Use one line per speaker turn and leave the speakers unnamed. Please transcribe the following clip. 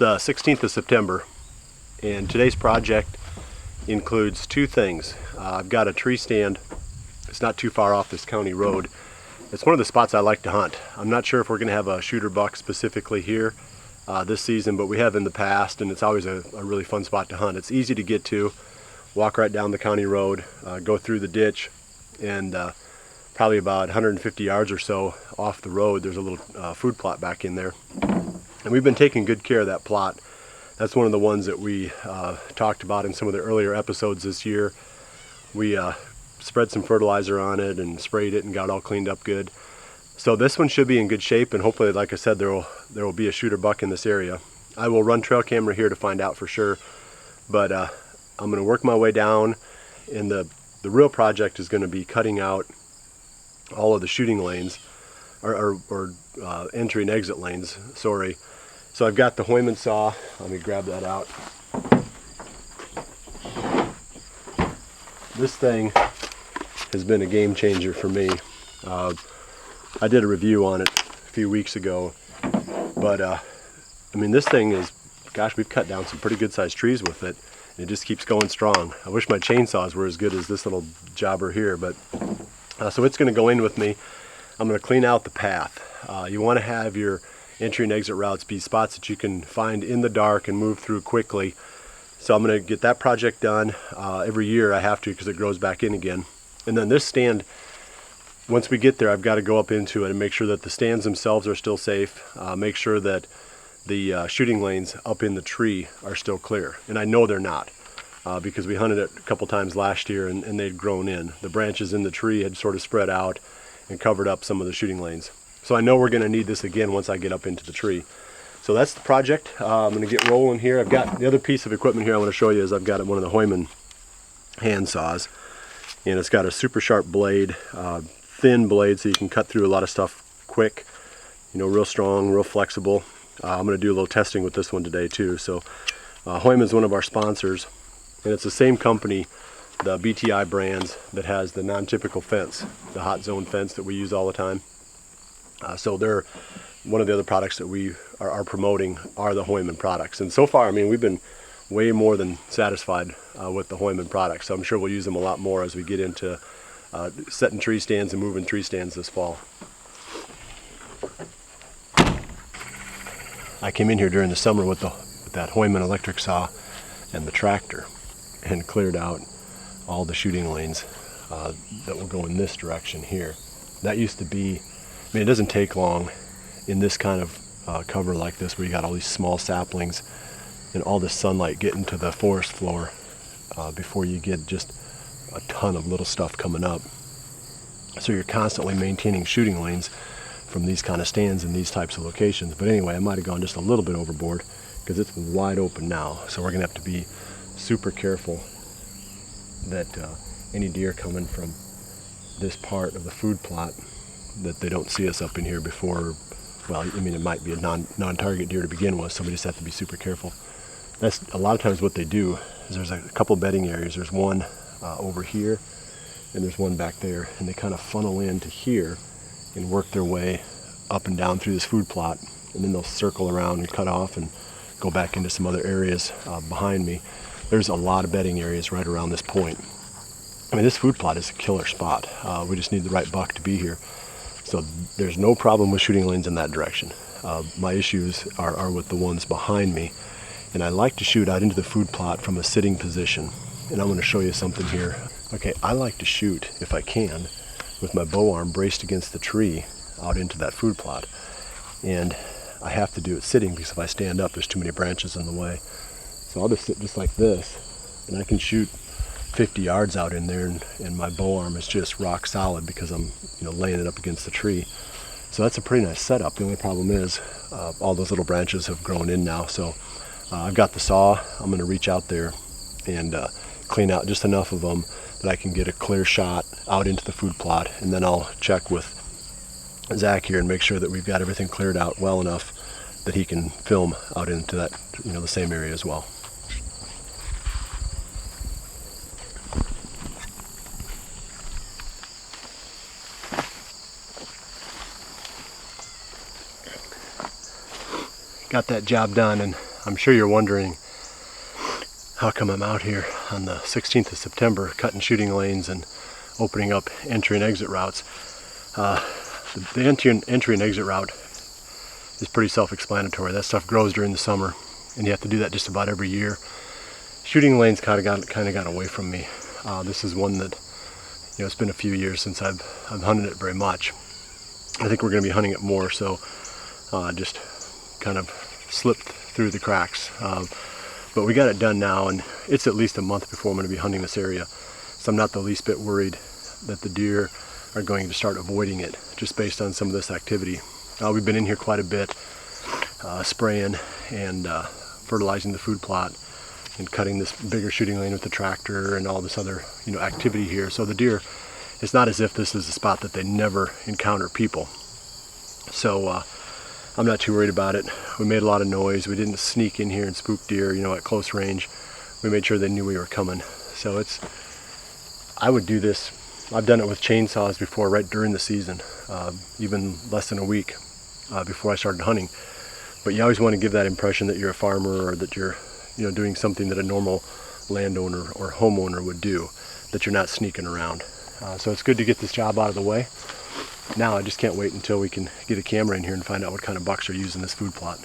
the 16th of September, and today's project includes two things. I've got a tree stand. It's not too far off this county road. It's one of the spots I like to hunt. I'm not sure if we're going to have a shooter buck specifically here this season, but we have in the past, and it's always a really fun spot to hunt. It's easy to get to. Walk right down the county road, go through the ditch, and probably about 150 yards or so off the road, there's a little food plot back in there. And we've been taking good care of that plot. That's one of the ones that we talked about in some of the earlier episodes this year. We spread some fertilizer on it and sprayed it and got it all cleaned up good. So this one should be in good shape, and hopefully, like I said, there will be a shooter buck in this area. I will run trail camera here to find out for sure, but I'm going to work my way down, and the real project is going to be cutting out all of the shooting lanes, or entry and exit lanes, sorry. So I've got the Hoyman saw. Let me grab that out. This thing has been a game changer for me. I did a review on it a few weeks ago, but I mean, this thing is, gosh, we've cut down some pretty good sized trees with it. It just keeps going strong. I wish my chainsaws were as good as this little jobber here, but so it's going to go in with me. I'm going to clean out the path. You want to have your entry and exit routes be spots that you can find in the dark and move through quickly. So I'm going to get that project done. Every year I have to, because it grows back in again. And then this stand, once we get there, I've got to go up into it and make sure that the stands themselves are still safe. Make sure that the shooting lanes up in the tree are still clear. And I know they're not, because we hunted it a couple times last year and they'd grown in. The branches in the tree had sort of spread out and covered up some of the shooting lanes. So I know we're going to need this again once I get up into the tree. So that's the project. I'm going to get rolling here. I've got the other piece of equipment here I want to show you is I've got one of the Hoyman hand saws, and it's got a super sharp blade, thin blade, so you can cut through a lot of stuff quick, real strong, real flexible. I'm going to do a little testing with this one today too. So Hoyman is one of our sponsors, and it's the same company, the BTI brands, that has the non-typical fence, the hot zone fence that we use all the time. So they're one of the other products that we are promoting are the Hoyman products. And so far, I mean, we've been way more than satisfied with the Hoyman products. So I'm sure we'll use them a lot more as we get into setting tree stands and moving tree stands this fall. I came in here during the summer with that Hoyman electric saw and the tractor and cleared out all the shooting lanes that will go in this direction here. That used to be, I mean, it doesn't take long in this kind of cover like this, where you got all these small saplings and all the sunlight getting to the forest floor before you get just a ton of little stuff coming up. So you're constantly maintaining shooting lanes from these kind of stands in these types of locations. But anyway, I might have gone just a little bit overboard because it's wide open now. So we're going to have to be super careful that any deer coming from this part of the food plot, that they don't see us up in here before. Well, I mean, it might be a non-target deer to begin with, so we just have to be super careful. That's a lot of times what they do is there's a couple bedding areas. There's one over here, and there's one back there, and they kind of funnel into here and work their way up and down through this food plot, and then they'll circle around and cut off and go back into some other areas behind me. There's a lot of bedding areas right around this point. I mean, this food plot is a killer spot. We just need the right buck to be here. So there's no problem with shooting lanes in that direction. My issues are with the ones behind me. And I like to shoot out into the food plot from a sitting position. And I'm going to show you something here. Okay, I like to shoot, if I can, with my bow arm braced against the tree out into that food plot. And I have to do it sitting, because if I stand up, there's too many branches in the way. So I'll just sit just like this, and I can shoot 50 yards out in there, and my bow arm is just rock solid because I'm laying it up against the tree. So that's a pretty nice setup. The only problem is all those little branches have grown in now. So I've got the saw. I'm going to reach out there and clean out just enough of them that I can get a clear shot out into the food plot, and then I'll check with Zach here and make sure that we've got everything cleared out well enough that he can film out into that, the same area as well. Got that job done, and I'm sure you're wondering how come I'm out here on the 16th of September cutting shooting lanes and opening up entry and exit routes. The entry and exit route is pretty self-explanatory. That stuff grows during the summer, and you have to do that just about every year. Shooting lanes kind of got away from me. This is one that, you know, it's been a few years since I've hunted it very much. I think we're going to be hunting it more, so just kind of slipped through the cracks. But we got it done now, and it's at least a month before I'm going to be hunting this area. So I'm not the least bit worried that the deer are going to start avoiding it just based on some of this activity. We've been in here quite a bit, spraying and fertilizing the food plot and cutting this bigger shooting lane with the tractor and all this other, you know, activity here. So the deer, it's not as if this is a spot that they never encounter people. So I'm not too worried about it. We made a lot of noise. We didn't sneak in here and spook deer, you know, at close range. We made sure they knew we were coming. So I would do this. I've done it with chainsaws before, right during the season, even less than a week before I started hunting. But you always want to give that impression that you're a farmer, or that you're, you know, doing something that a normal landowner or homeowner would do, that you're not sneaking around. So it's good to get this job out of the way. Now I just can't wait until we can get a camera in here and find out what kind of bucks are using this food plot.